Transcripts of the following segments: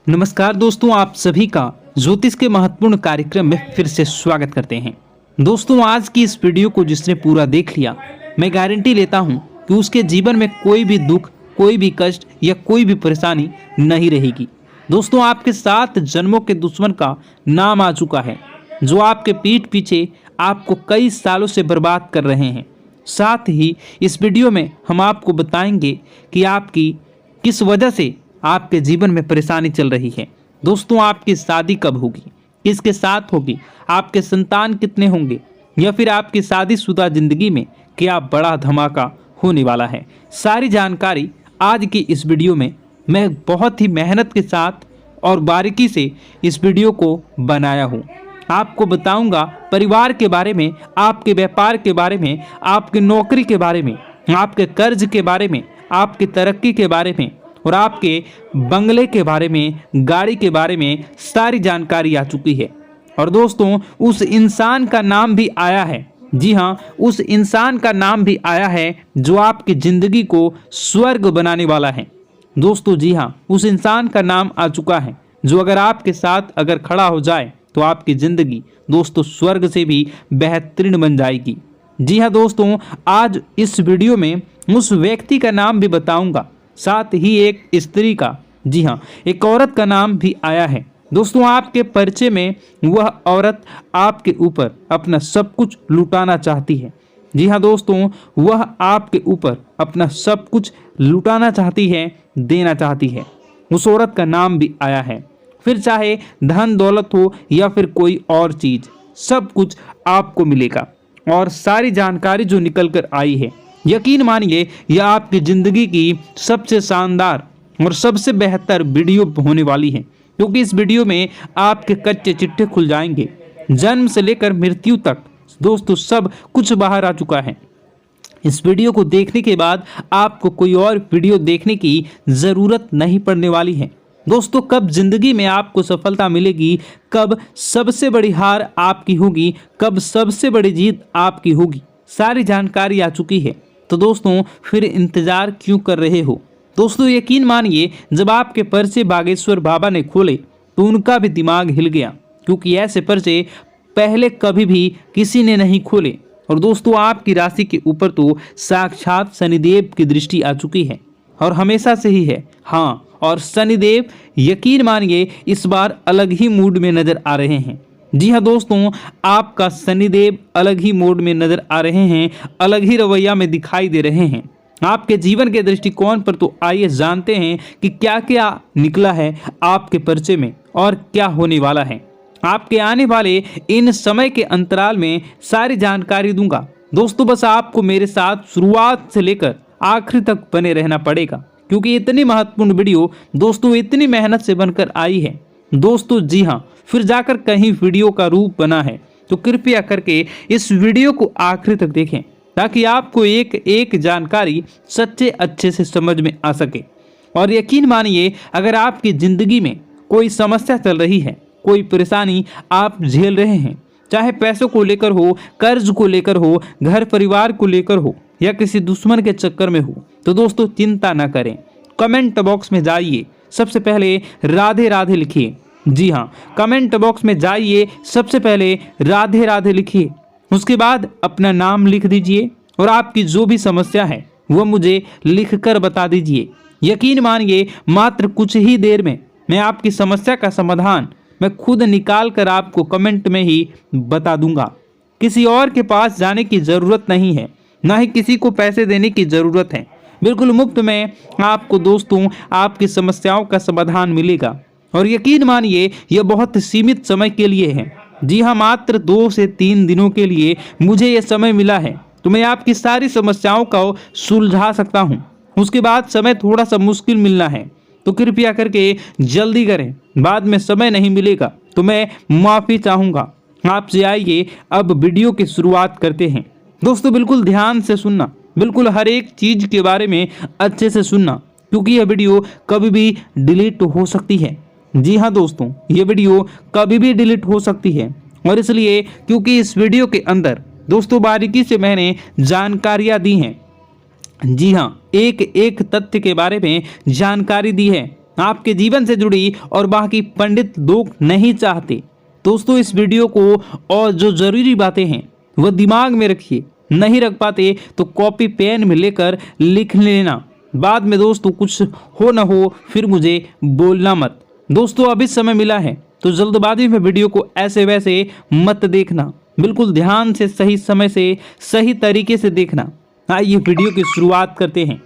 नमस्कार दोस्तों, आप सभी का ज्योतिष के महत्वपूर्ण कार्यक्रम में फिर से स्वागत करते हैं। दोस्तों, आज की इस वीडियो को जिसने पूरा देख लिया, मैं गारंटी लेता हूं कि उसके जीवन में कोई भी दुख, कोई भी कष्ट या कोई भी परेशानी नहीं रहेगी। दोस्तों, आपके 7 जन्मों के दुश्मन का नाम आ चुका है, जो आपके पीठ पीछे आपको कई सालों से बर्बाद कर रहे हैं। साथ ही इस वीडियो में हम आपको बताएंगे कि आपकी किस वजह से आपके जीवन में परेशानी चल रही है। दोस्तों, आपकी शादी कब होगी, किसके साथ होगी, आपके संतान कितने होंगे, या फिर आपकी शादीशुदा जिंदगी में क्या बड़ा धमाका होने वाला है। सारी जानकारी आज की इस वीडियो में मैं बहुत ही मेहनत के साथ और बारीकी से इस वीडियो को बनाया हूँ। आपको बताऊंगा परिवार के बारे में, आपके व्यापार के बारे में, आपकी नौकरी के बारे में, आपके कर्ज के बारे में, आपकी तरक्की के बारे में और आपके बंगले के बारे में, गाड़ी के बारे में सारी जानकारी आ चुकी है। और दोस्तों, उस इंसान का नाम भी आया है। जी हाँ, उस इंसान का नाम भी आया है जो आपकी जिंदगी को स्वर्ग बनाने वाला है। दोस्तों, जी हाँ, उस इंसान का नाम आ चुका है जो अगर आपके साथ अगर खड़ा हो जाए तो आपकी जिंदगी दोस्तों स्वर्ग से भी बेहतरीन बन जाएगी। जी हाँ दोस्तों, आज इस वीडियो में उस व्यक्ति का नाम भी बताऊंगा, साथ ही एक स्त्री का, जी हाँ, एक औरत का नाम भी आया है। दोस्तों, आपके परिचय में वह औरत आपके ऊपर अपना सब कुछ लुटाना चाहती है। जी हाँ दोस्तों, वह आपके ऊपर अपना सब कुछ लुटाना चाहती है, देना चाहती है। उस औरत का नाम भी आया है। फिर चाहे धन दौलत हो या फिर कोई और चीज, सब कुछ आपको मिलेगा। और सारी जानकारी जो निकल कर आई है, यकीन मानिए यह आपकी जिंदगी की सबसे शानदार और सबसे बेहतर वीडियो होने वाली है, क्योंकि इस वीडियो में आपके कच्चे चिट्ठे खुल जाएंगे। जन्म से लेकर मृत्यु तक दोस्तों सब कुछ बाहर आ चुका है। इस वीडियो को देखने के बाद आपको कोई और वीडियो देखने की जरूरत नहीं पड़ने वाली है। दोस्तों, कब जिंदगी में आपको सफलता मिलेगी, कब सबसे बड़ी हार आपकी होगी, कब सबसे बड़ी जीत आपकी होगी, सारी जानकारी आ चुकी है। तो दोस्तों, फिर इंतजार क्यों कर रहे हो। दोस्तों, यकीन मानिए जब आपके पर्चे बागेश्वर बाबा ने खोले तो उनका भी दिमाग हिल गया, क्योंकि ऐसे पर्चे पहले कभी भी किसी ने नहीं खोले। और दोस्तों, आपकी राशि के ऊपर तो साक्षात शनिदेव की दृष्टि आ चुकी है और हमेशा से ही है। हाँ, और शनिदेव यकीन मानिए इस बार अलग ही मूड में नजर आ रहे हैं। जी हाँ दोस्तों, आपका शनिदेव अलग ही मोड में नजर आ रहे हैं, अलग ही रवैया में दिखाई दे रहे हैं आपके जीवन के दृष्टिकोण पर। तो आइए जानते हैं कि क्या क्या निकला है आपके पर्चे में और क्या होने वाला है। आपके आने वाले इन समय के अंतराल में सारी जानकारी दूंगा। दोस्तों, बस आपको मेरे साथ शुरुआत से लेकर आखिर तक बने रहना पड़ेगा, क्योंकि इतनी महत्वपूर्ण वीडियो दोस्तों इतनी मेहनत से बनकर आई है। दोस्तों, जी हाँ, फिर जाकर कहीं वीडियो का रूप बना है, तो कृपया करके इस वीडियो को आखिर तक देखें, ताकि आपको एक एक जानकारी सच्चे अच्छे से समझ में आ सके। और यकीन मानिए, अगर आपकी जिंदगी में कोई समस्या चल रही है, कोई परेशानी आप झेल रहे हैं, चाहे पैसों को लेकर हो, कर्ज को लेकर हो, घर परिवार को लेकर हो, या किसी दुश्मन के चक्कर में हो, तो दोस्तों चिंता ना करें। कमेंट बॉक्स में जाइए, सबसे पहले राधे राधे लिखिए। जी हाँ, कमेंट बॉक्स में जाइए, सबसे पहले राधे राधे लिखिए। उसके बाद अपना नाम लिख दीजिए और आपकी जो भी समस्या है वह मुझे लिखकर बता दीजिए। यकीन मानिए मात्र कुछ ही देर में मैं आपकी समस्या का समाधान मैं खुद निकाल कर आपको कमेंट में ही बता दूंगा। किसी और के पास जाने की ज़रूरत नहीं है, ना ही किसी को पैसे देने की ज़रूरत है। बिल्कुल मुफ्त में आपको दोस्तों आपकी समस्याओं का समाधान मिलेगा। और यकीन मानिए यह बहुत सीमित समय के लिए है। जी हाँ, मात्र 2 से 3 दिनों के लिए मुझे यह समय मिला है, तो मैं आपकी सारी समस्याओं को सुलझा सकता हूँ। उसके बाद समय थोड़ा सा मुश्किल मिलना है, तो कृपया करके जल्दी करें, बाद में समय नहीं मिलेगा तो मैं माफ़ी चाहूँगा आपसे। आइए अब वीडियो की शुरुआत करते हैं। दोस्तों, बिल्कुल ध्यान से सुनना, बिल्कुल हर एक चीज़ के बारे में अच्छे से सुनना, क्योंकि यह वीडियो कभी भी डिलीट हो सकती है। जी हाँ दोस्तों, ये वीडियो कभी भी डिलीट हो सकती है, और इसलिए क्योंकि इस वीडियो के अंदर दोस्तों बारीकी से मैंने जानकारियाँ दी हैं। जी हाँ, एक एक तथ्य के बारे में जानकारी दी है, आपके जीवन से जुड़ी और बाकी पंडित लोग नहीं चाहते। दोस्तों इस वीडियो को और जो जरूरी बातें हैं वह दिमाग में रखिए, नहीं रख पाते तो कॉपी पेन में लेकर लिख लेना। बाद में दोस्तों कुछ हो ना हो फिर मुझे बोलना मत। दोस्तों अभी समय मिला है तो जल्दबाजी में वीडियो को ऐसे वैसे मत देखना, बिल्कुल ध्यान से सही समय से सही तरीके से देखना। आइए वीडियो की शुरुआत करते हैं।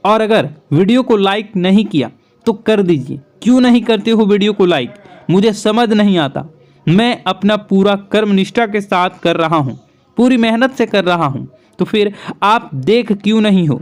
और अगर वीडियो को लाइक नहीं किया तो कर दीजिए। क्यों नहीं करते हो वीडियो को लाइक, मुझे समझ नहीं आता। मैं अपना पूरा कर्म निष्ठा के साथ कर रहा हूँ, पूरी मेहनत से कर रहा हूँ, तो फिर आप देख क्यों नहीं हो?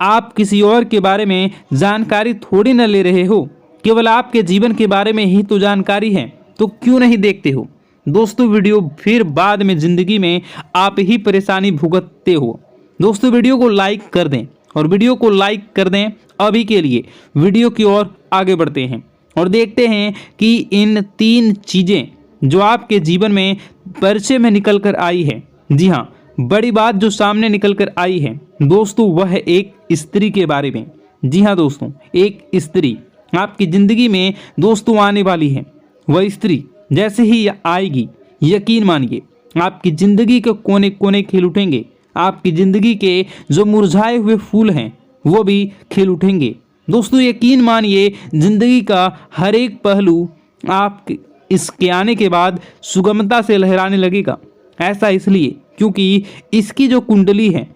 आप किसी और के बारे में जानकारी थोड़ी न ले रहे हो, केवल आपके जीवन के बारे में ही तो जानकारी है, तो क्यों नहीं देखते हो? दोस्तों वीडियो फिर बाद में ज़िंदगी में आप ही परेशानी भुगतते हो। दोस्तों वीडियो को लाइक कर दें और वीडियो को लाइक कर दें। अभी के लिए वीडियो की ओर आगे बढ़ते हैं और देखते हैं कि इन 3 चीज़ें जो आपके जीवन में परिचय में निकल कर आई है। जी हाँ, बड़ी बात जो सामने निकल कर आई है दोस्तों वह है एक स्त्री के बारे में। जी हाँ दोस्तों, एक स्त्री आपकी ज़िंदगी में दोस्तों आने वाली है। वह स्त्री जैसे ही आएगी यकीन मानिए आपकी ज़िंदगी के कोने कोने खिल उठेंगे। आपकी ज़िंदगी के जो मुरझाए हुए फूल हैं वो भी खिल उठेंगे। दोस्तों यकीन मानिए ज़िंदगी का हर एक पहलू आप इसके आने के बाद सुगमता से लहराने लगेगा। ऐसा इसलिए क्योंकि इसकी जो कुंडली है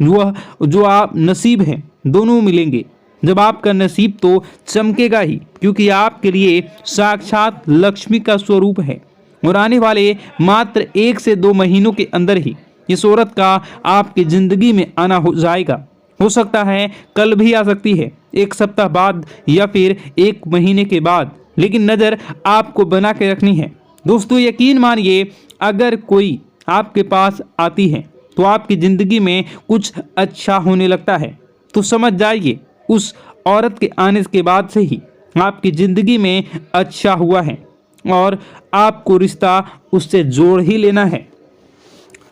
वह जो आप नसीब है दोनों मिलेंगे। जब आपका नसीब तो चमकेगा ही, क्योंकि आपके लिए साक्षात लक्ष्मी का स्वरूप है। और आने वाले मात्र 1 से 2 महीनों के अंदर ही इस औरत का आपकी ज़िंदगी में आना हो जाएगा। हो सकता है कल भी आ सकती है, 1 सप्ताह बाद या फिर 1 महीने के बाद, लेकिन नज़र आपको बना के रखनी है। दोस्तों यकीन मानिए अगर कोई आपके पास आती है तो आपकी ज़िंदगी में कुछ अच्छा होने लगता है, तो समझ जाइए उस औरत के आने के बाद से ही आपकी ज़िंदगी में अच्छा हुआ है और आपको रिश्ता उससे जोड़ ही लेना है।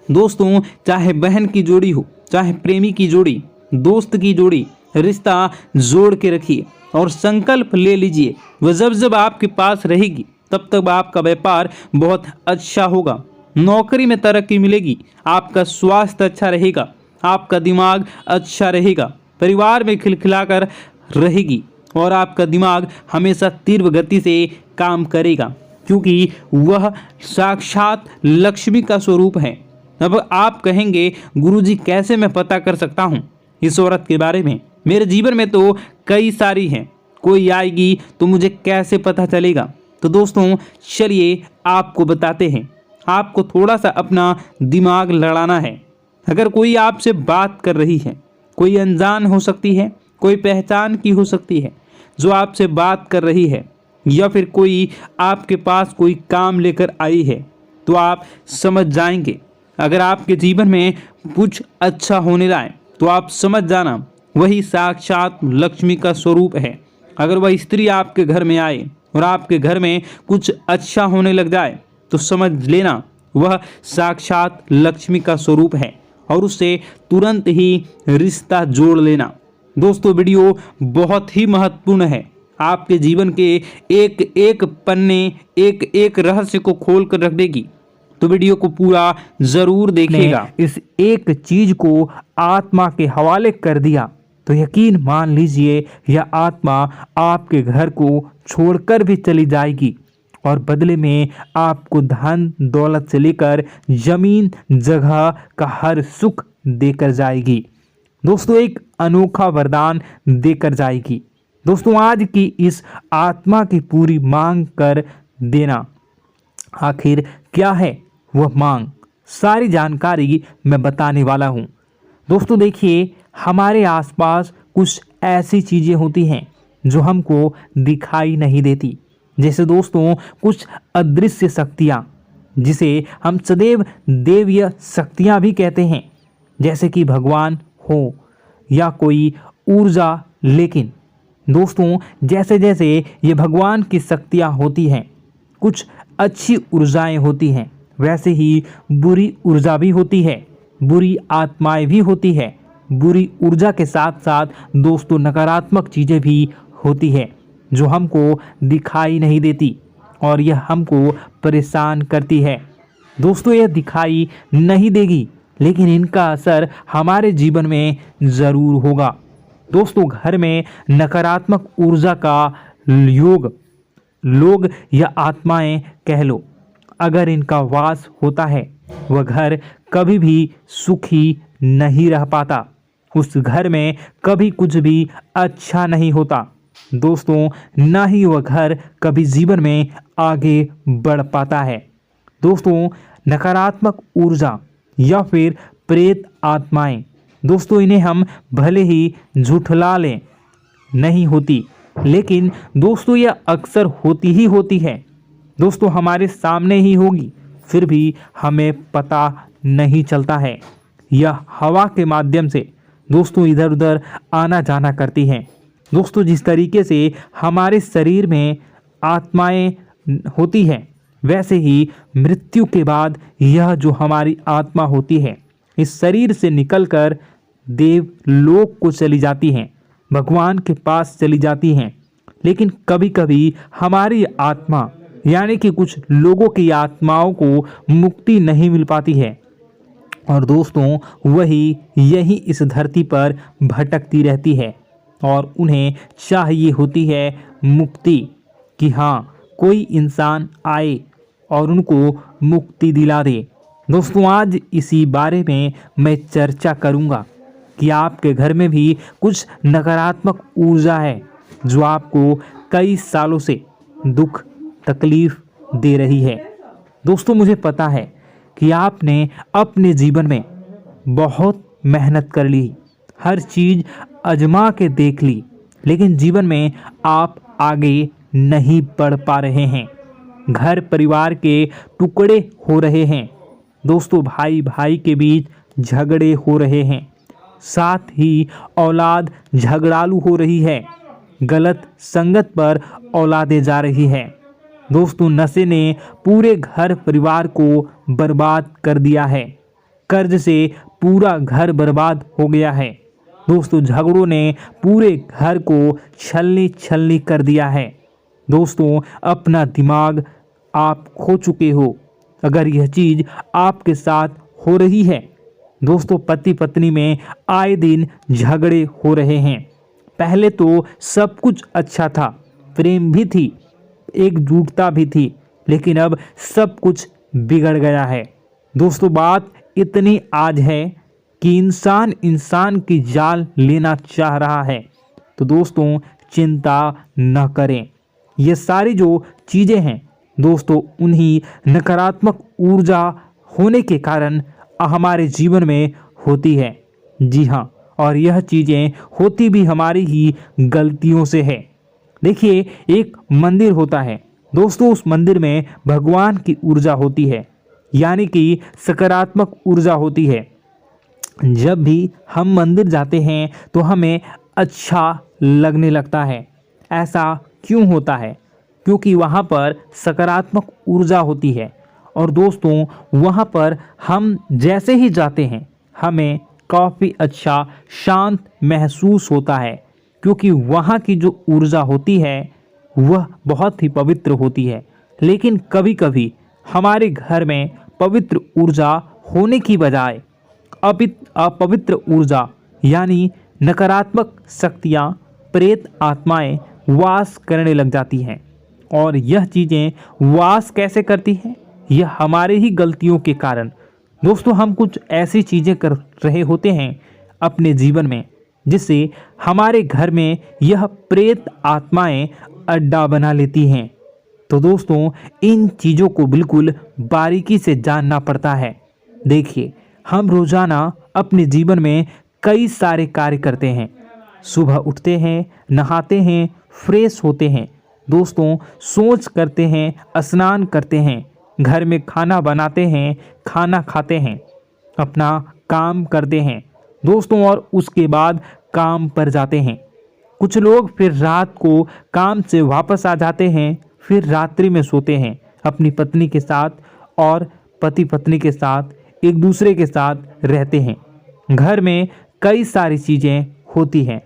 दोस्तों चाहे बहन की जोड़ी हो, चाहे प्रेमी की जोड़ी, दोस्त की जोड़ी, रिश्ता जोड़ के रखिए और संकल्प ले लीजिए वह जब जब आपके पास रहेगी तब तक आपका व्यापार बहुत अच्छा होगा, नौकरी में तरक्की मिलेगी, आपका स्वास्थ्य अच्छा रहेगा, आपका दिमाग अच्छा रहेगा, परिवार में खिलखिलाकर रहेगी और आपका दिमाग हमेशा तीव्र गति से काम करेगा, क्योंकि वह साक्षात लक्ष्मी का स्वरूप है। अब आप कहेंगे गुरुजी कैसे मैं पता कर सकता हूँ इस औरत के बारे में? मेरे जीवन में तो कई सारी हैं, कोई आएगी तो मुझे कैसे पता चलेगा? तो दोस्तों चलिए आपको बताते हैं। आपको थोड़ा सा अपना दिमाग लड़ाना है। अगर कोई आपसे बात कर रही है, कोई अनजान हो सकती है, कोई पहचान की हो सकती है जो आपसे बात कर रही है, या फिर कोई आपके पास कोई काम लेकर आई है, तो आप समझ जाएंगे। अगर आपके जीवन में कुछ अच्छा होने लाए तो आप समझ जाना वही साक्षात लक्ष्मी का स्वरूप है। अगर वह स्त्री आपके घर में आए और आपके घर में कुछ अच्छा होने लग जाए तो समझ लेना वह साक्षात लक्ष्मी का स्वरूप है और उससे तुरंत ही रिश्ता जोड़ लेना। दोस्तों वीडियो बहुत ही महत्वपूर्ण है, आपके जीवन के एक एक पन्ने, एक एक रहस्य को खोल कर रख देगी, तो वीडियो को पूरा जरूर देखिएगा। इस एक चीज को आत्मा के हवाले कर दिया तो यकीन मान लीजिए यह आत्मा आपके घर को छोड़कर भी चली जाएगी और बदले में आपको धन दौलत से लेकर जमीन जगह का हर सुख देकर जाएगी। दोस्तों एक अनोखा वरदान देकर जाएगी। दोस्तों आज की इस आत्मा की पूरी मांग कर देना। आखिर क्या है वह मांग, सारी जानकारी मैं बताने वाला हूँ। दोस्तों देखिए हमारे आसपास कुछ ऐसी चीज़ें होती हैं जो हमको दिखाई नहीं देती, जैसे दोस्तों कुछ अदृश्य शक्तियाँ जिसे हम सदैव देवीय शक्तियाँ भी कहते हैं, जैसे कि भगवान हो या कोई ऊर्जा। लेकिन दोस्तों जैसे जैसे ये भगवान की शक्तियाँ होती हैं, कुछ अच्छी ऊर्जाएं होती हैं, वैसे ही बुरी ऊर्जा भी होती है, बुरी आत्माएं भी होती है। बुरी ऊर्जा के साथ साथ दोस्तों नकारात्मक चीज़ें भी होती है जो हमको दिखाई नहीं देती और यह हमको परेशान करती है। दोस्तों, यह दिखाई नहीं देगी लेकिन इनका असर हमारे जीवन में ज़रूर होगा। दोस्तों, घर में नकारात्मक ऊर्जा का योग, लोग या आत्माएं कह लो, अगर इनका वास होता है वह घर कभी भी सुखी नहीं रह पाता। उस घर में कभी कुछ भी अच्छा नहीं होता। दोस्तों, ना ही वह घर कभी जीवन में आगे बढ़ पाता है। दोस्तों, नकारात्मक ऊर्जा या फिर प्रेत आत्माएं, दोस्तों इन्हें हम भले ही झुठला लें नहीं होती, लेकिन दोस्तों यह अक्सर होती ही होती है। दोस्तों, हमारे सामने ही होगी फिर भी हमें पता नहीं चलता है। यह हवा के माध्यम से दोस्तों इधर उधर आना जाना करती हैं। दोस्तों, जिस तरीके से हमारे शरीर में आत्माएं होती हैं वैसे ही मृत्यु के बाद यह जो हमारी आत्मा होती है इस शरीर से निकलकर देवलोक को चली जाती हैं, भगवान के पास चली जाती हैं। लेकिन कभी कभी हमारी आत्मा यानी कि कुछ लोगों की आत्माओं को मुक्ति नहीं मिल पाती है और दोस्तों वही यही इस धरती पर भटकती रहती है और उन्हें चाहिए होती है मुक्ति, कि हाँ कोई इंसान आए और उनको मुक्ति दिला दे। दोस्तों, आज इसी बारे में मैं चर्चा करूंगा कि आपके घर में भी कुछ नकारात्मक ऊर्जा है जो आपको कई सालों से दुख तकलीफ दे रही है। दोस्तों, मुझे पता है कि आपने अपने जीवन में बहुत मेहनत कर ली, हर चीज़ आजमा के देख ली, लेकिन जीवन में आप आगे नहीं बढ़ पा रहे हैं। घर परिवार के टुकड़े हो रहे हैं। दोस्तों, भाई भाई के बीच झगड़े हो रहे हैं, साथ ही औलाद झगड़ालू हो रही है, गलत संगत पर औलादें जा रही है। दोस्तों, नशे ने पूरे घर परिवार को बर्बाद कर दिया है, कर्ज से पूरा घर बर्बाद हो गया है। दोस्तों, झगड़ों ने पूरे घर को छलनी छलनी कर दिया है। दोस्तों, अपना दिमाग आप खो चुके हो अगर यह चीज़ आपके साथ हो रही है। दोस्तों, पति पत्नी में आए दिन झगड़े हो रहे हैं। पहले तो सब कुछ अच्छा था, प्रेम भी थी, एकजुटता भी थी, लेकिन अब सब कुछ बिगड़ गया है। दोस्तों, बात इतनी आज है कि इंसान इंसान की जान लेना चाह रहा है। तो दोस्तों, चिंता न करें। ये सारी जो चीज़ें हैं दोस्तों उन्हीं नकारात्मक ऊर्जा होने के कारण हमारे जीवन में होती है। जी हाँ, और यह चीज़ें होती भी हमारी ही गलतियों से है। देखिए, एक मंदिर होता है दोस्तों, उस मंदिर में भगवान की ऊर्जा होती है यानी कि सकारात्मक ऊर्जा होती है। जब भी हम मंदिर जाते हैं तो हमें अच्छा लगने लगता है। ऐसा क्यों होता है? क्योंकि वहाँ पर सकारात्मक ऊर्जा होती है और दोस्तों वहाँ पर हम जैसे ही जाते हैं हमें काफ़ी अच्छा शांत महसूस होता है, क्योंकि वहाँ की जो ऊर्जा होती है वह बहुत ही पवित्र होती है। लेकिन कभी कभी हमारे घर में पवित्र ऊर्जा होने की बजाय अपवित्र ऊर्जा यानी नकारात्मक शक्तियाँ, प्रेत आत्माएं वास करने लग जाती हैं। और यह चीज़ें वास कैसे करती हैं? यह हमारे ही गलतियों के कारण। दोस्तों, हम कुछ ऐसी चीज़ें कर रहे होते हैं अपने जीवन में जिससे हमारे घर में यह प्रेत आत्माएं अड्डा बना लेती हैं। तो दोस्तों, इन चीज़ों को बिल्कुल बारीकी से जानना पड़ता है। देखिए, हम रोज़ाना अपने जीवन में कई सारे कार्य करते हैं। सुबह उठते हैं, नहाते हैं, फ्रेश होते हैं, दोस्तों सोच करते हैं, स्नान करते हैं, घर में खाना बनाते हैं, खाना खाते हैं, अपना काम करते हैं दोस्तों, और उसके बाद काम पर जाते हैं। कुछ लोग फिर रात को काम से वापस आ जाते हैं, फिर रात्रि में सोते हैं अपनी पत्नी के साथ और पति पत्नी के साथ एक दूसरे के साथ रहते हैं। घर में कई सारी चीज़ें होती हैं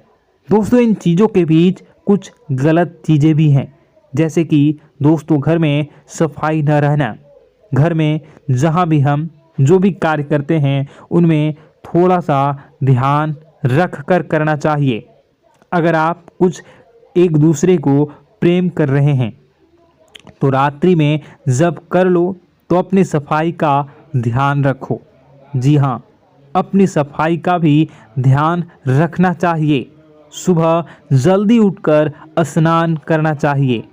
दोस्तों, इन चीज़ों के बीच कुछ गलत चीज़ें भी हैं, जैसे कि दोस्तों घर में सफाई न रहना। घर में जहाँ भी हम जो भी कार्य करते हैं उनमें थोड़ा सा ध्यान रख कर करना चाहिए। अगर आप कुछ एक दूसरे को प्रेम कर रहे हैं तो रात्रि में जब कर लो तो अपनी सफाई का ध्यान रखो। जी हाँ, अपनी सफाई का भी ध्यान रखना चाहिए। सुबह जल्दी उठकर स्नान करना चाहिए।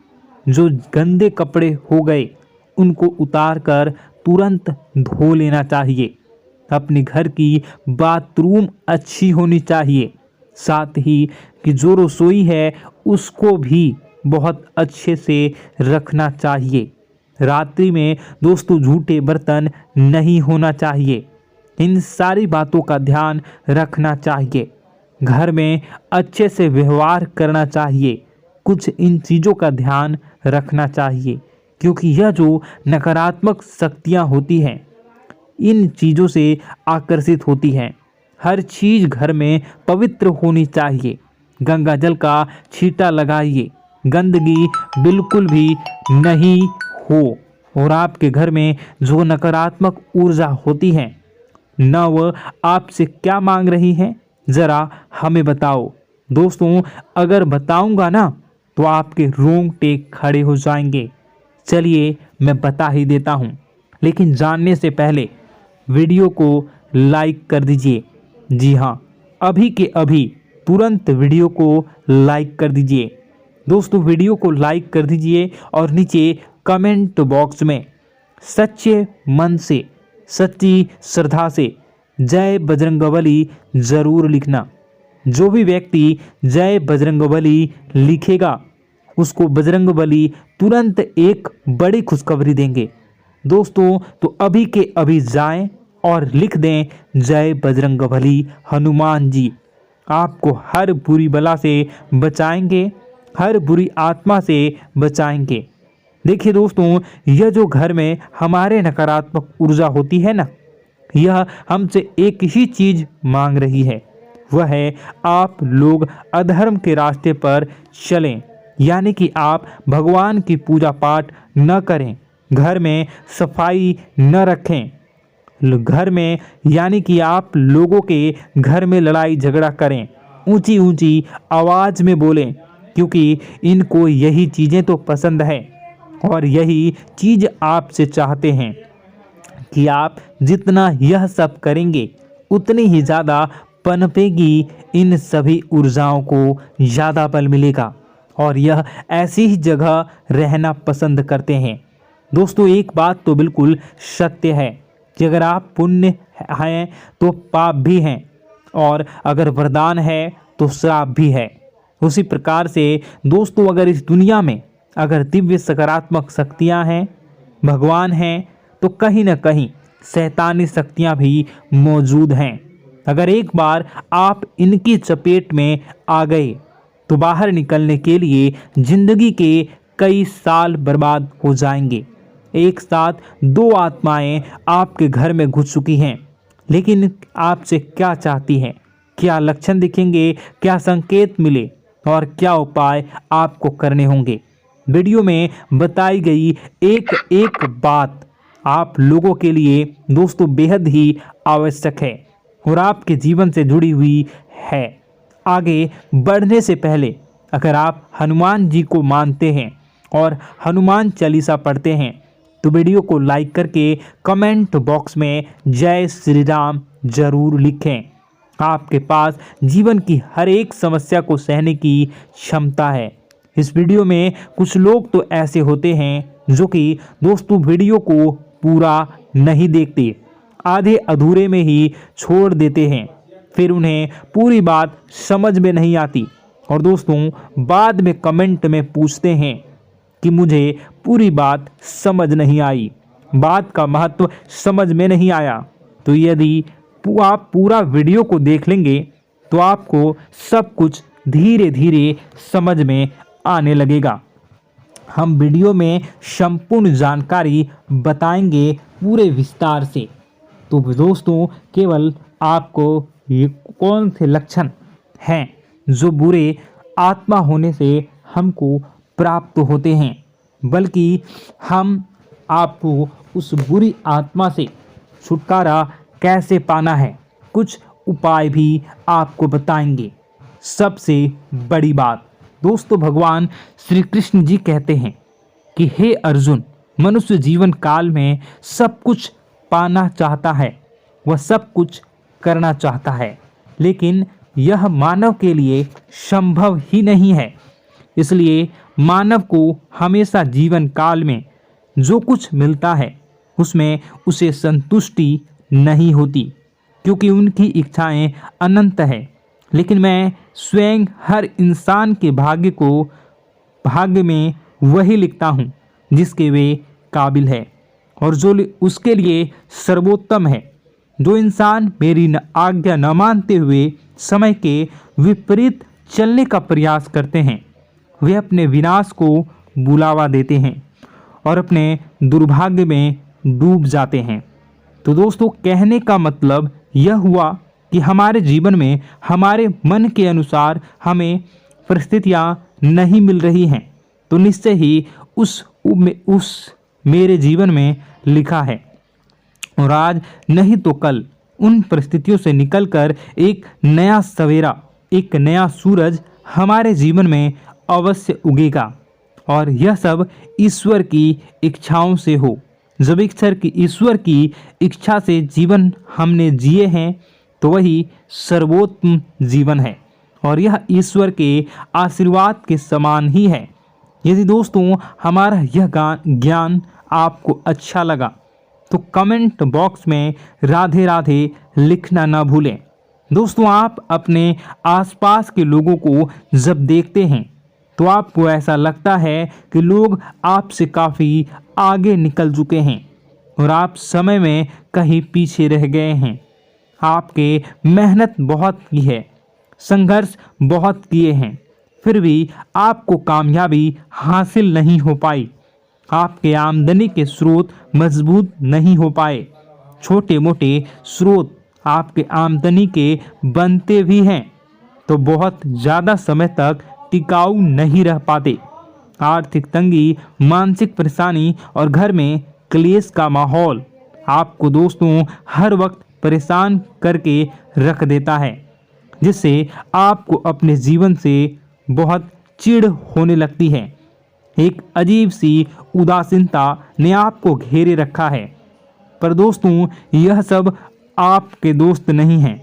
जो गंदे कपड़े हो गए उनको उतार कर तुरंत धो लेना चाहिए। अपने घर की बाथरूम अच्छी होनी चाहिए। साथ ही कि जो रसोई है उसको भी बहुत अच्छे से रखना चाहिए। रात्रि में दोस्तों झूठे बर्तन नहीं होना चाहिए। इन सारी बातों का ध्यान रखना चाहिए। घर में अच्छे से व्यवहार करना चाहिए। कुछ इन चीज़ों का ध्यान रखना चाहिए, क्योंकि यह जो नकारात्मक शक्तियाँ होती हैं इन चीज़ों से आकर्षित होती हैं। हर चीज़ घर में पवित्र होनी चाहिए। गंगा जल का छींटा लगाइए, गंदगी बिल्कुल भी नहीं हो। और आपके घर में जो नकारात्मक ऊर्जा होती है न वह आपसे क्या मांग रही हैं, ज़रा हमें बताओ। दोस्तों अगर बताऊंगा ना तो आपके रोंगटे खड़े हो जाएंगे। चलिए मैं बता ही देता हूं, लेकिन जानने से पहले वीडियो को लाइक कर दीजिए। जी हाँ, अभी के अभी तुरंत वीडियो को लाइक कर दीजिए। दोस्तों वीडियो को लाइक कर दीजिए और नीचे कमेंट बॉक्स में सच्चे मन से, सच्ची श्रद्धा से जय बजरंगबली ज़रूर लिखना। जो भी व्यक्ति जय बजरंगबली लिखेगा उसको बजरंगबली तुरंत एक बड़ी खुशखबरी देंगे। दोस्तों तो अभी के अभी जाएं और लिख दें जय बजरंगबली हनुमान जी। आपको हर बुरी बला से बचाएंगे, हर बुरी आत्मा से बचाएंगे। देखिए दोस्तों, यह जो घर में हमारे नकारात्मक ऊर्जा होती है ना, यह हमसे एक ही चीज़ मांग रही है, वह है आप लोग अधर्म के रास्ते पर चलें। यानी कि आप भगवान की पूजा पाठ न करें, घर में सफाई न रखें, घर में यानी कि आप लोगों के घर में लड़ाई झगड़ा करें, ऊंची ऊंची आवाज़ में बोलें, क्योंकि इनको यही चीज़ें तो पसंद है और यही चीज़ आपसे चाहते हैं कि आप जितना यह सब करेंगे उतनी ही ज़्यादा पनपेगी इन सभी ऊर्जाओं को ज़्यादा बल मिलेगा और यह ऐसी ही जगह रहना पसंद करते हैं। दोस्तों एक बात तो बिल्कुल सत्य है कि अगर आप पुण्य हैं तो पाप भी हैं और अगर वरदान है तो श्राप भी है। उसी प्रकार से दोस्तों अगर इस दुनिया में अगर दिव्य सकारात्मक शक्तियां हैं, भगवान हैं, तो कहीं ना कहीं शैतानी शक्तियां भी मौजूद हैं। अगर एक बार आप इनकी चपेट में आ गए तो बाहर निकलने के लिए जिंदगी के कई साल बर्बाद हो जाएंगे। एक साथ दो आत्माएं आपके घर में घुस चुकी हैं, लेकिन आपसे क्या चाहती हैं, क्या लक्षण दिखेंगे, क्या संकेत मिले और क्या उपाय आपको करने होंगे। वीडियो में बताई गई एक एक बात आप लोगों के लिए दोस्तों बेहद ही आवश्यक है और आपके जीवन से जुड़ी हुई है। आगे बढ़ने से पहले अगर आप हनुमान जी को मानते हैं और हनुमान चालीसा पढ़ते हैं तो वीडियो को लाइक करके कमेंट बॉक्स में जय श्री राम जरूर लिखें। आपके पास जीवन की हर एक समस्या को सहने की क्षमता है। इस वीडियो में कुछ लोग तो ऐसे होते हैं जो कि दोस्तों वीडियो को पूरा नहीं देखते, आधे अधूरे में ही छोड़ देते हैं, फिर उन्हें पूरी बात समझ में नहीं आती और दोस्तों बाद में कमेंट में पूछते हैं कि मुझे पूरी बात समझ नहीं आई, बात का महत्व समझ में नहीं आया। तो यदि आप पूरा वीडियो को देख लेंगे तो आपको सब कुछ धीरे धीरे समझ में आने लगेगा। हम वीडियो में संपूर्ण जानकारी बताएंगे पूरे विस्तार से। तो दोस्तों केवल आपको ये कौन से लक्षण हैं जो बुरे आत्मा होने से हमको प्राप्त होते हैं, बल्कि हम आपको उस बुरी आत्मा से छुटकारा कैसे पाना है, कुछ उपाय भी आपको बताएंगे। सबसे बड़ी बात दोस्तों, भगवान श्री कृष्ण जी कहते हैं कि हे अर्जुन, मनुष्य जीवन काल में सब कुछ पाना चाहता है, वह सब कुछ करना चाहता है, लेकिन यह मानव के लिए संभव ही नहीं है। इसलिए मानव को हमेशा जीवन काल में जो कुछ मिलता है उसमें उसे संतुष्टि नहीं होती, क्योंकि उनकी इच्छाएं अनंत है। लेकिन मैं स्वयं हर इंसान के भाग्य में वही लिखता हूँ जिसके वे काबिल है और जो उसके लिए सर्वोत्तम है। जो इंसान मेरी आज्ञा न मानते हुए समय के विपरीत चलने का प्रयास करते हैं, वे अपने विनाश को बुलावा देते हैं और अपने दुर्भाग्य में डूब जाते हैं। तो दोस्तों, कहने का मतलब यह हुआ कि हमारे जीवन में हमारे मन के अनुसार हमें परिस्थितियां नहीं मिल रही हैं, तो निश्चय ही उस मेरे जीवन में लिखा है, और आज नहीं तो कल उन परिस्थितियों से निकलकर एक नया सवेरा, एक नया सूरज हमारे जीवन में अवश्य उगेगा। और यह सब ईश्वर की इच्छाओं से हो। जब ईश्वर की इच्छा से जीवन हमने जिए हैं तो वही सर्वोत्तम जीवन है, और यह ईश्वर के आशीर्वाद के समान ही है। यदि दोस्तों हमारा यह ज्ञान आपको अच्छा लगा तो कमेंट बॉक्स में राधे राधे लिखना ना भूलें। दोस्तों, आप अपने आसपास के लोगों को जब देखते हैं तो आपको ऐसा लगता है कि लोग आपसे काफ़ी आगे निकल चुके हैं और आप समय में कहीं पीछे रह गए हैं। आपके मेहनत बहुत की है, संघर्ष बहुत किए हैं, फिर भी आपको कामयाबी हासिल नहीं हो पाई। आपके आमदनी के स्रोत मजबूत नहीं हो पाए। छोटे मोटे स्रोत आपके आमदनी के बनते भी हैं तो बहुत ज़्यादा समय तक टिकाऊ नहीं रह पाते। आर्थिक तंगी, मानसिक परेशानी और घर में क्लेश का माहौल आपको दोस्तों हर वक्त परेशान करके रख देता है, जिससे आपको अपने जीवन से बहुत चिढ़ होने लगती है। एक अजीब सी उदासीनता ने आपको घेरे रखा है। पर दोस्तों, यह सब आपके दोस्त नहीं हैं,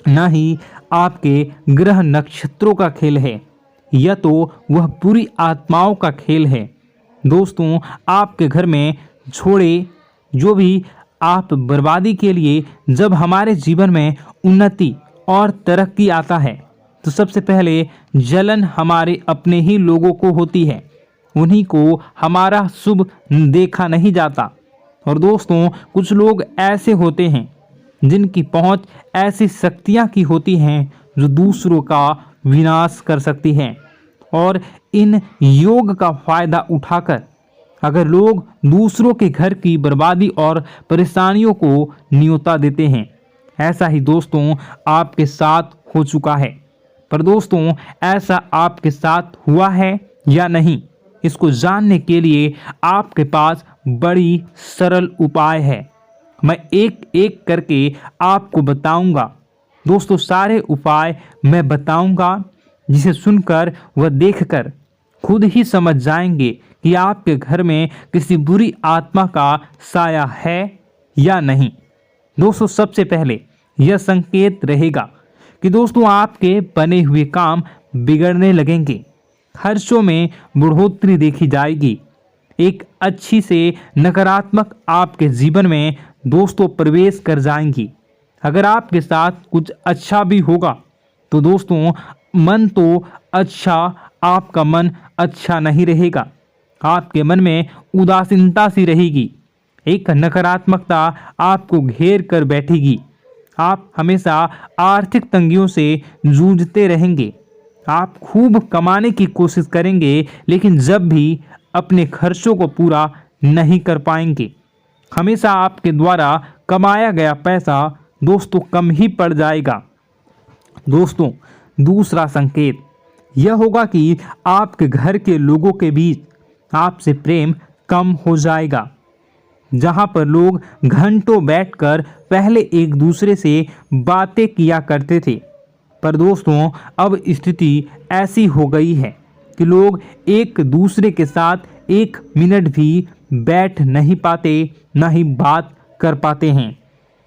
न ही आपके ग्रह नक्षत्रों का खेल है, यह तो वह पूरी आत्माओं का खेल है। दोस्तों, आपके घर में छोड़े जो भी आप बर्बादी के लिए जब हमारे जीवन में उन्नति और तरक्की आता है तो सबसे पहले जलन हमारे अपने ही लोगों को होती है। उन्हीं को हमारा शुभ देखा नहीं जाता। और दोस्तों, कुछ लोग ऐसे होते हैं जिनकी पहुंच ऐसी शक्तियां की होती हैं जो दूसरों का विनाश कर सकती हैं, और इन योग का फायदा उठाकर अगर लोग दूसरों के घर की बर्बादी और परेशानियों को न्योता देते हैं। ऐसा ही दोस्तों आपके साथ हो चुका है। पर दोस्तों, ऐसा आपके साथ हुआ है या नहीं, इसको जानने के लिए आपके पास बड़ी सरल उपाय है। मैं एक एक करके आपको बताऊंगा। दोस्तों, सारे उपाय मैं बताऊंगा, जिसे सुनकर व देखकर खुद ही समझ जाएंगे कि आपके घर में किसी बुरी आत्मा का साया है या नहीं। दोस्तों, सबसे पहले यह संकेत रहेगा कि दोस्तों आपके बने हुए काम बिगड़ने लगेंगे, खर्चों में बढ़ोतरी देखी जाएगी, एक अच्छी से नकारात्मक आपके जीवन में दोस्तों प्रवेश कर जाएंगी। अगर आपके साथ कुछ अच्छा भी होगा तो दोस्तों मन तो अच्छा, आपका मन अच्छा नहीं रहेगा। आपके मन में उदासीनता सी रहेगी, एक नकारात्मकता आपको घेर कर बैठेगी। आप हमेशा आर्थिक तंगियों से जूझते रहेंगे। आप खूब कमाने की कोशिश करेंगे, लेकिन जब भी अपने खर्चों को पूरा नहीं कर पाएंगे। हमेशा आपके द्वारा कमाया गया पैसा दोस्तों कम ही पड़ जाएगा। दोस्तों, दूसरा संकेत, यह होगा कि आपके घर के लोगों के बीच आपसे प्रेम कम हो जाएगा। जहां पर लोग घंटों बैठकर पहले एक दूसरे से बातें किया करते थे, पर दोस्तों अब स्थिति ऐसी हो गई है कि लोग एक दूसरे के साथ एक मिनट भी बैठ नहीं पाते, न ही बात कर पाते हैं,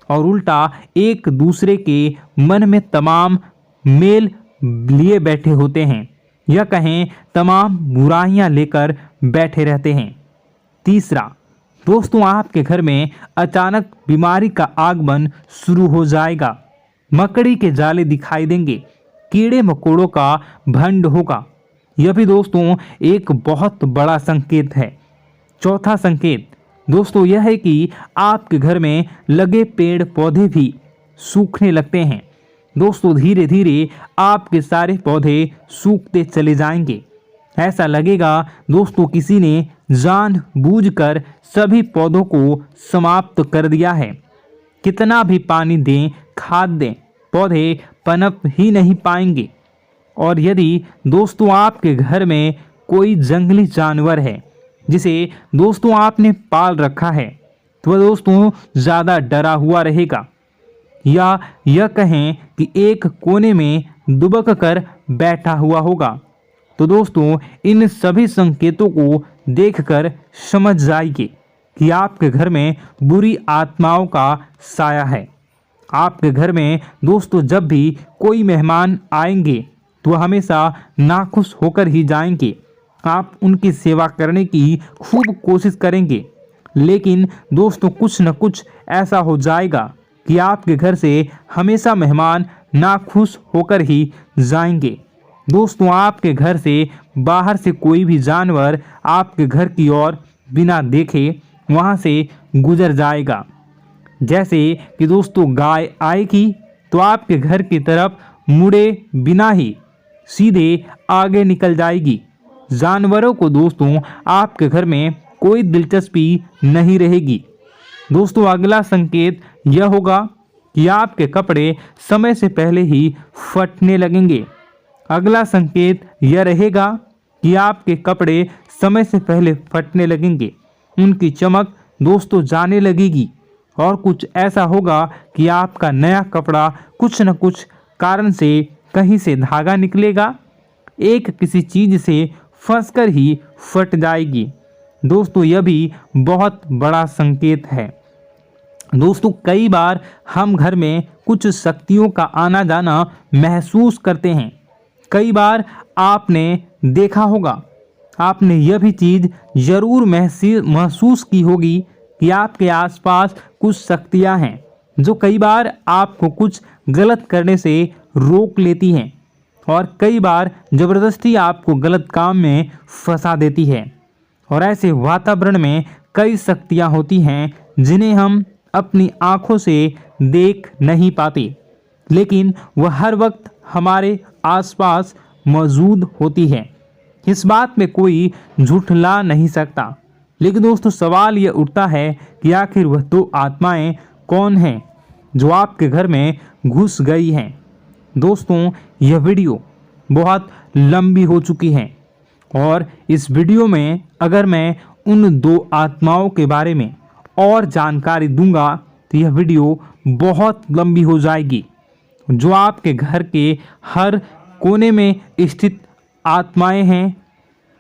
और उल्टा एक दूसरे के मन में तमाम मेल लिए बैठे होते हैं, या कहें तमाम बुराइयां लेकर बैठे रहते हैं। तीसरा, दोस्तों आपके घर में अचानक बीमारी का आगमन शुरू हो जाएगा। मकड़ी के जाले दिखाई देंगे, कीड़े मकोड़ों का भंड होगा। यह भी दोस्तों एक बहुत बड़ा संकेत है। चौथा संकेत दोस्तों यह है कि आपके घर में लगे पेड़ पौधे भी सूखने लगते हैं। दोस्तों धीरे धीरे आपके सारे पौधे सूखते चले जाएंगे। ऐसा लगेगा दोस्तों किसी ने जानबूझकर सभी पौधों को समाप्त कर दिया है। कितना भी पानी दें, खाद दें, पौधे पनप ही नहीं पाएंगे। और यदि दोस्तों आपके घर में कोई जंगली जानवर है जिसे दोस्तों आपने पाल रखा है, तो वह दोस्तों ज़्यादा डरा हुआ रहेगा, या यह कहें कि एक कोने में दुबक कर बैठा हुआ होगा, तो दोस्तों इन सभी संकेतों को देखकर समझ जाइए कि आपके घर में बुरी आत्माओं का साया है। आपके घर में दोस्तों जब भी कोई मेहमान आएंगे तो हमेशा नाखुश होकर ही जाएंगे। आप उनकी सेवा करने की खूब कोशिश करेंगे, लेकिन दोस्तों कुछ न कुछ ऐसा हो जाएगा कि आपके घर से हमेशा मेहमान नाखुश होकर ही जाएंगे। दोस्तों आपके घर से बाहर से कोई भी जानवर आपके घर की ओर बिना देखे वहां से गुजर जाएगा। जैसे कि दोस्तों गाय आएगी तो आपके घर की तरफ मुड़े बिना ही सीधे आगे निकल जाएगी। जानवरों को दोस्तों आपके घर में कोई दिलचस्पी नहीं रहेगी। दोस्तों अगला संकेत यह होगा कि आपके कपड़े समय से पहले ही फटने लगेंगे। अगला संकेत यह रहेगा कि आपके कपड़े समय से पहले फटने लगेंगे, उनकी चमक दोस्तों जाने लगेगी, और कुछ ऐसा होगा कि आपका नया कपड़ा कुछ न कुछ कारण से कहीं से धागा निकलेगा, एक किसी चीज से फंसकर ही फट जाएगी। दोस्तों यह भी बहुत बड़ा संकेत है। दोस्तों कई बार हम घर में कुछ शक्तियों का आना जाना महसूस करते हैं। कई बार आपने देखा होगा, आपने यह भी चीज़ ज़रूर महसूस की होगी कि आपके आसपास कुछ शक्तियां हैं जो कई बार आपको कुछ गलत करने से रोक लेती हैं, और कई बार ज़बरदस्ती आपको गलत काम में फंसा देती है। और ऐसे वातावरण में कई शक्तियां होती हैं जिन्हें हम अपनी आँखों से देख नहीं पाते, लेकिन वह हर वक्त हमारे आसपास मौजूद होती है। इस बात में कोई झूठला नहीं सकता। लेकिन दोस्तों सवाल यह उठता है कि आखिर वह तो आत्माएं कौन हैं जो आपके घर में घुस गई हैं। दोस्तों यह वीडियो बहुत लंबी हो चुकी है, और इस वीडियो में अगर मैं उन दो आत्माओं के बारे में और जानकारी दूंगा तो यह वीडियो बहुत लंबी हो जाएगी। जो आपके घर के हर कोने में स्थित आत्माएं हैं,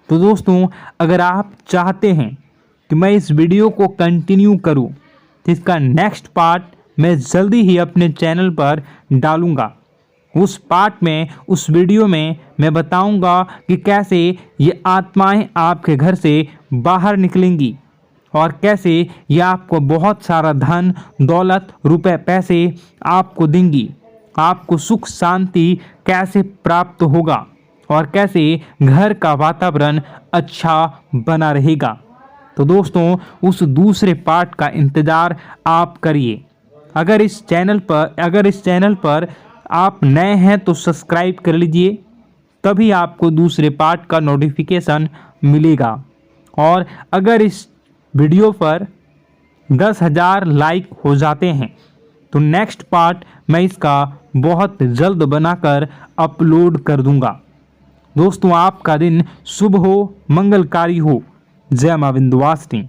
तो दोस्तों अगर आप चाहते हैं कि मैं इस वीडियो को कंटिन्यू करूं, तो इसका नेक्स्ट पार्ट मैं जल्दी ही अपने चैनल पर डालूंगा। उस पार्ट में, उस वीडियो में मैं बताऊंगा कि कैसे ये आत्माएं आपके घर से बाहर निकलेंगी, और कैसे ये आपको बहुत सारा धन दौलत रुपए पैसे आपको देंगी, आपको सुख शांति कैसे प्राप्त होगा, और कैसे घर का वातावरण अच्छा बना रहेगा। तो दोस्तों उस दूसरे पार्ट का इंतज़ार आप करिए। अगर इस चैनल पर आप नए हैं तो सब्सक्राइब कर लीजिए, तभी आपको दूसरे पार्ट का नोटिफिकेशन मिलेगा। और अगर इस वीडियो पर 10,000 लाइक हो जाते हैं तो नेक्स्ट पार्ट मैं इसका बहुत जल्द बनाकर अपलोड कर दूंगा। दोस्तों आपका दिन शुभ हो, मंगलकारी हो। जय मां विंध्यवासिनी।